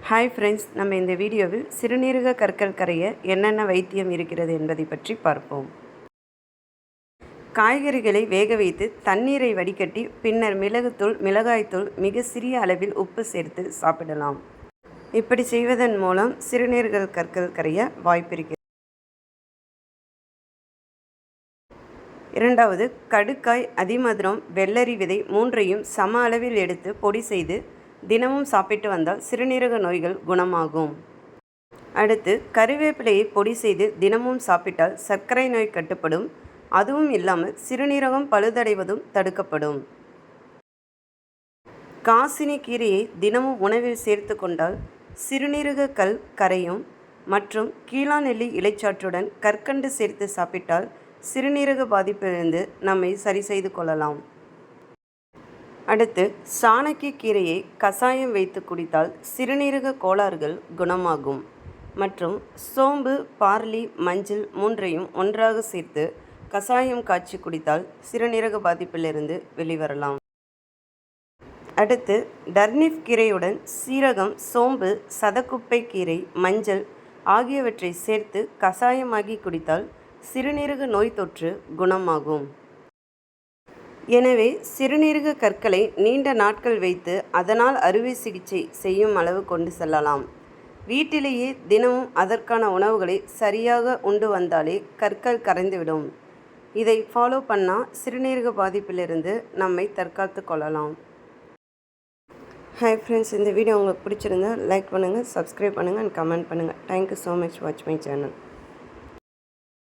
Hi friends, நம்ம இந்த வீடியோவில் சிறுநீரக கற்கள் கரைய என்னென்ன வைத்தியம் இருக்கிறது என்பதை பற்றி பார்ப்போம். காய்கறிகளை வேக வைத்து தண்ணீரை வடிகட்டி பின்னர் மிளகுத்தூள், மிளகாய்த்தூள், மிக சிறிய அளவில் உப்பு சேர்த்து சாப்பிடலாம். இப்படி செய்வதன் மூலம் சிறுநீரக கற்கள் கரைய வாய்ப்பிருக்கிறது. இரண்டாவது, கடுக்காய், அதிமதுரம், வெள்ளரி விதை மூன்றையும் சம அளவில் எடுத்து பொடி செய்து தினமும் சாப்பிட்டு வந்தால் சிறுநீரக நோய்கள் குணமாகும். அடுத்து, கருவேப்பிலையை பொடி செய்து தினமும் சாப்பிட்டால் சர்க்கரை நோய் கட்டுப்படும். அதுவும் இல்லாமல் சிறுநீரகம் பழுதடைவதும் தடுக்கப்படும். காசினி கீரையை தினமும் உணவில் சேர்த்து கொண்டால் சிறுநீரக கல் கரையும். மற்றும் கீழாநெல்லி இலைச்சாற்றுடன் கற்கண்டு சேர்த்து சாப்பிட்டால் சிறுநீரக பாதிப்பிலிருந்து நம்மை சரி செய்து கொள்ளலாம். அடுத்து, சாணக்கிய கீரையை கசாயம் வைத்து குடித்தால் சிறுநீரக கோளாறுகள் குணமாகும். மற்றும் சோம்பு, பார்லி, மஞ்சள் மூன்றையும் ஒன்றாக சேர்த்து கசாயம் காய்ச்சி குடித்தால் சிறுநீரக பாதிப்பிலிருந்து வெளிவரலாம். அடுத்து, டர்னிப் கீரையுடன் சீரகம், சோம்பு, சதக்குப்பை கீரை, மஞ்சள் ஆகியவற்றை சேர்த்து கசாயமாகி குடித்தால் சிறுநீரக நோய் தொற்று குணமாகும். எனவே சிறுநீரக கற்களை நீண்ட நாட்கள் வைத்து அதனால் அறுவை சிகிச்சை செய்யும் அளவு கொண்டு செல்லலாம். வீட்டிலேயே தினமும் அதற்கான உணவுகளை சரியாக உண்டு வந்தாலே கற்கள் கரைந்துவிடும். இதை ஃபாலோ பண்ணால் சிறுநீரக பாதிப்பிலிருந்து நம்மை தற்காத்து கொள்ளலாம். ஹாய் ஃப்ரெண்ட்ஸ், இந்த வீடியோ உங்களுக்கு பிடிச்சிருந்தா லைக் பண்ணுங்கள், சப்ஸ்கிரைப் பண்ணுங்கள் அண்ட் கமெண்ட் பண்ணுங்கள். Thank you so much watch my channel.